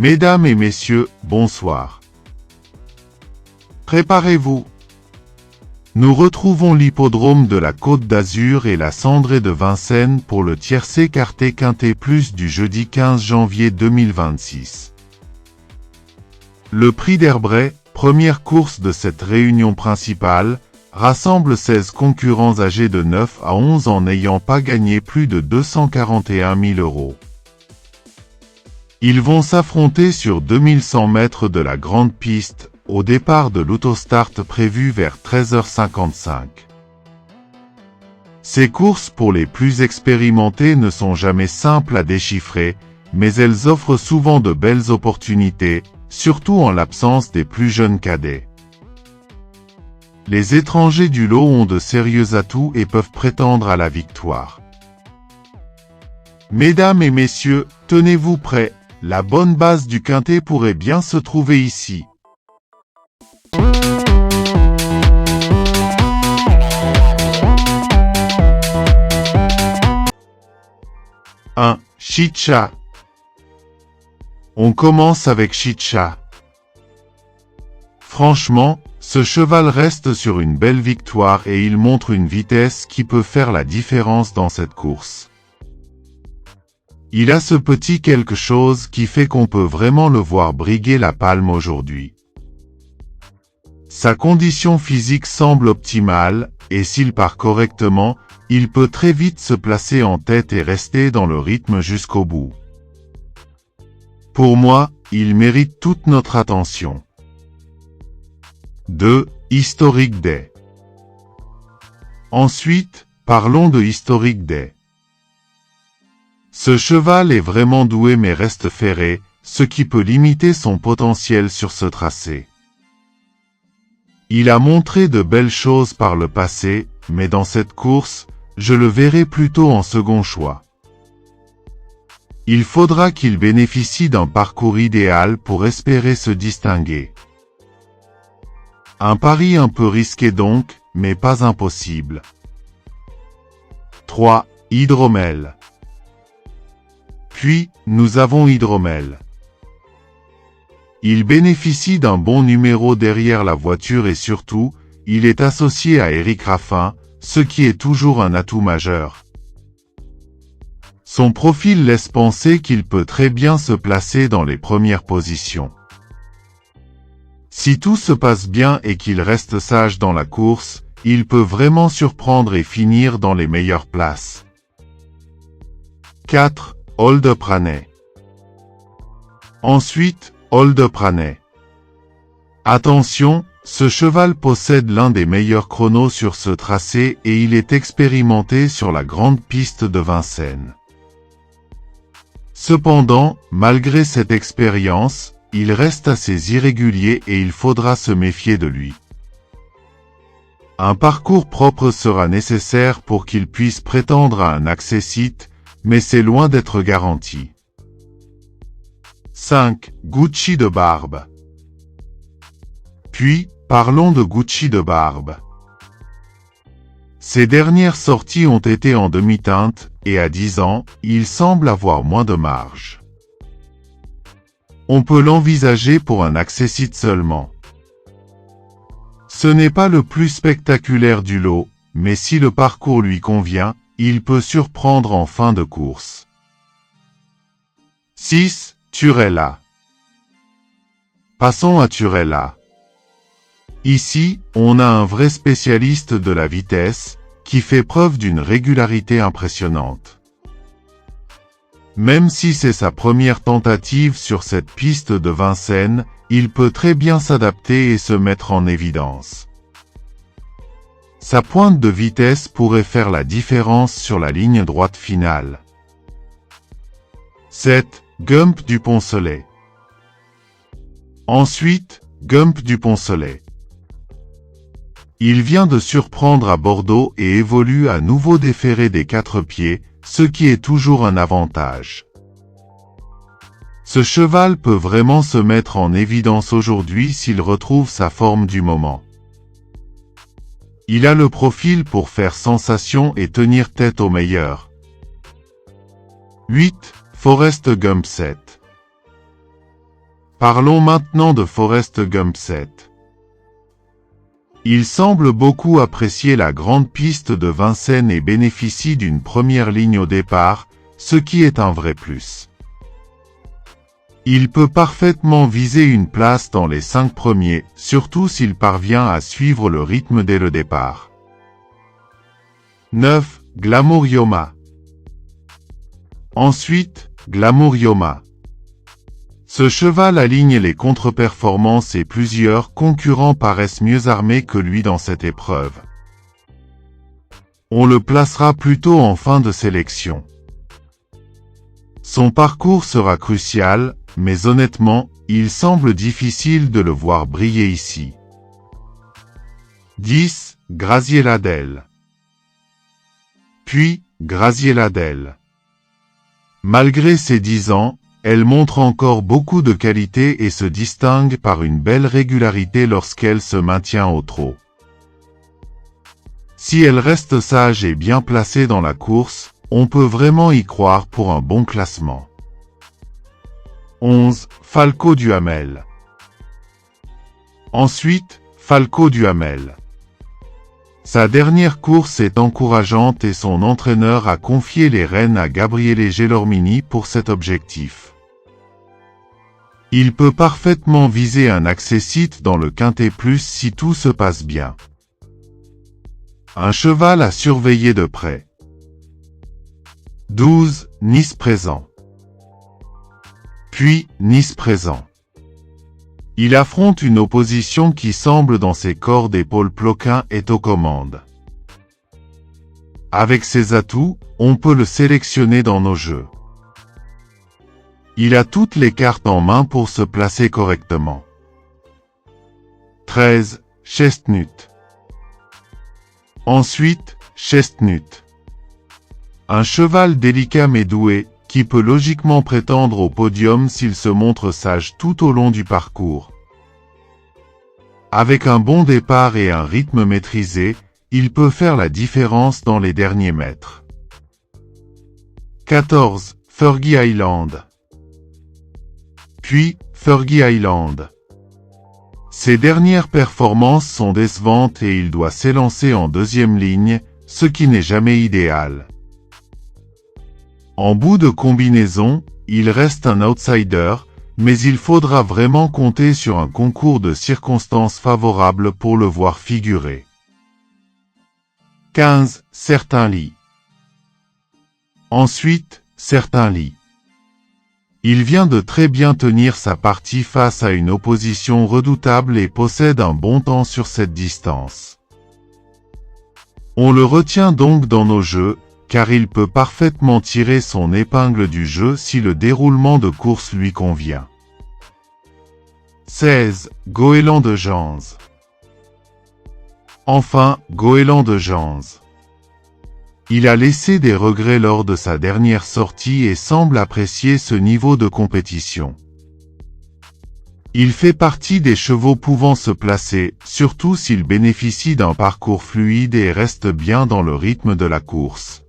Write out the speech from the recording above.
Mesdames et messieurs, bonsoir. Préparez-vous. Nous retrouvons l'hippodrome de la Côte d'Azur et la Cendrée de Vincennes pour le tiercé quarté quinté plus du jeudi 15 janvier 2026. Le prix d'Herbray, première course de cette réunion principale, rassemble 16 concurrents âgés de 9 à 11 ans n'ayant pas gagné plus de 241 000 €. Ils vont s'affronter sur 2100 mètres de la grande piste, au départ de l'autostart prévu vers 13h55. Ces courses pour les plus expérimentés ne sont jamais simples à déchiffrer, mais elles offrent souvent de belles opportunités, surtout en l'absence des plus jeunes cadets. Les étrangers du lot ont de sérieux atouts et peuvent prétendre à la victoire. Mesdames et messieurs, tenez-vous prêts, la bonne base du quintet pourrait bien se trouver ici. Chicha. On commence avec Chicha. Franchement, ce cheval reste sur une belle victoire et il montre une vitesse qui peut faire la différence dans cette course. Il a ce petit quelque chose qui fait qu'on peut vraiment le voir briguer la palme aujourd'hui. Sa condition physique semble optimale, et s'il part correctement, il peut très vite se placer en tête et rester dans le rythme jusqu'au bout. Pour moi, il mérite toute notre attention. 2. Historic Day. Ensuite, parlons de Historic Day. Ce cheval est vraiment doué mais reste ferré, ce qui peut limiter son potentiel sur ce tracé. Il a montré de belles choses par le passé, mais dans cette course, je le verrai plutôt en second choix. Il faudra qu'il bénéficie d'un parcours idéal pour espérer se distinguer. Un pari un peu risqué donc, mais pas impossible. 3. Hydromel. Puis, nous avons Hydromel. Il bénéficie d'un bon numéro derrière la voiture et surtout, il est associé à Éric Raffin, ce qui est toujours un atout majeur. Son profil laisse penser qu'il peut très bien se placer dans les premières positions. Si tout se passe bien et qu'il reste sage dans la course, il peut vraiment surprendre et finir dans les meilleures places. 4. Hold Up Raney. Ensuite, Hold Up Raney. Attention, ce cheval possède l'un des meilleurs chronos sur ce tracé et il est expérimenté sur la grande piste de Vincennes. Cependant, malgré cette expérience, il reste assez irrégulier et il faudra se méfier de lui. Un parcours propre sera nécessaire pour qu'il puisse prétendre à un accessite, mais c'est loin d'être garanti. 5. Gucci de Barbe. Puis, parlons de Gucci de Barbe. Ses dernières sorties ont été en demi-teinte, et à 10 ans, il semble avoir moins de marge. On peut l'envisager pour un accessite seulement. Ce n'est pas le plus spectaculaire du lot, mais si le parcours lui convient, il peut surprendre en fin de course. 6. Turella. Passons à Turella. Ici, on a un vrai spécialiste de la vitesse, qui fait preuve d'une régularité impressionnante. Même si c'est sa première tentative sur cette piste de Vincennes, il peut très bien s'adapter et se mettre en évidence. Sa pointe de vitesse pourrait faire la différence sur la ligne droite finale. 7. Gump du Pont-Soleil. Ensuite, Gump du Pont-Soleil. Il vient de surprendre à Bordeaux et évolue à nouveau déféré des 4 pieds, ce qui est toujours un avantage. Ce cheval peut vraiment se mettre en évidence aujourd'hui s'il retrouve sa forme du moment. Il a le profil pour faire sensation et tenir tête aux meilleurs. 8. Forrest Gump 7. Parlons maintenant de Forrest Gump 7. Il semble beaucoup apprécier la grande piste de Vincennes et bénéficie d'une première ligne au départ, ce qui est un vrai plus. Il peut parfaitement viser une place dans les 5 premiers, surtout s'il parvient à suivre le rythme dès le départ. 9. Glamour Yoma. Ensuite, Glamour Yoma. Ce cheval aligne les contre-performances et plusieurs concurrents paraissent mieux armés que lui dans cette épreuve. On le placera plutôt en fin de sélection. Son parcours sera crucial, mais honnêtement, il semble difficile de le voir briller ici. 10. Graziella Del. Puis, Graziella Del. Malgré ses 10 ans, elle montre encore beaucoup de qualité et se distingue par une belle régularité lorsqu'elle se maintient au trot. Si elle reste sage et bien placée dans la course, on peut vraiment y croire pour un bon classement. 11. Falco Duhamel. Ensuite, Falco Duhamel. Sa dernière course est encourageante et son entraîneur a confié les rênes à Gabriele Gelormini pour cet objectif. Il peut parfaitement viser un accessite dans le Quintet Plus si tout se passe bien. Un cheval à surveiller de près. 12. Nice Présent. Puis, Nice Présent. Il affronte une opposition qui semble dans ses cordes et Paul Ploquin est aux commandes. Avec ses atouts, on peut le sélectionner dans nos jeux. Il a toutes les cartes en main pour se placer correctement. 13. Chestnut. Ensuite, Chestnut. Un cheval délicat mais doué, qui peut logiquement prétendre au podium s'il se montre sage tout au long du parcours. Avec un bon départ et un rythme maîtrisé, il peut faire la différence dans les derniers mètres. 14. Fergie Island. Puis, Fergie Island. Ses dernières performances sont décevantes et il doit s'élancer en deuxième ligne, ce qui n'est jamais idéal. En bout de combinaison, il reste un outsider, mais il faudra vraiment compter sur un concours de circonstances favorables pour le voir figurer. 15. Certain Lit. Ensuite, Certain Lit. Il vient de très bien tenir sa partie face à une opposition redoutable et possède un bon temps sur cette distance. On le retient donc dans nos jeux, car il peut parfaitement tirer son épingle du jeu si le déroulement de course lui convient. 16. Goéland de Gens. Enfin, Goéland de Gens. Il a laissé des regrets lors de sa dernière sortie et semble apprécier ce niveau de compétition. Il fait partie des chevaux pouvant se placer, surtout s'il bénéficie d'un parcours fluide et reste bien dans le rythme de la course.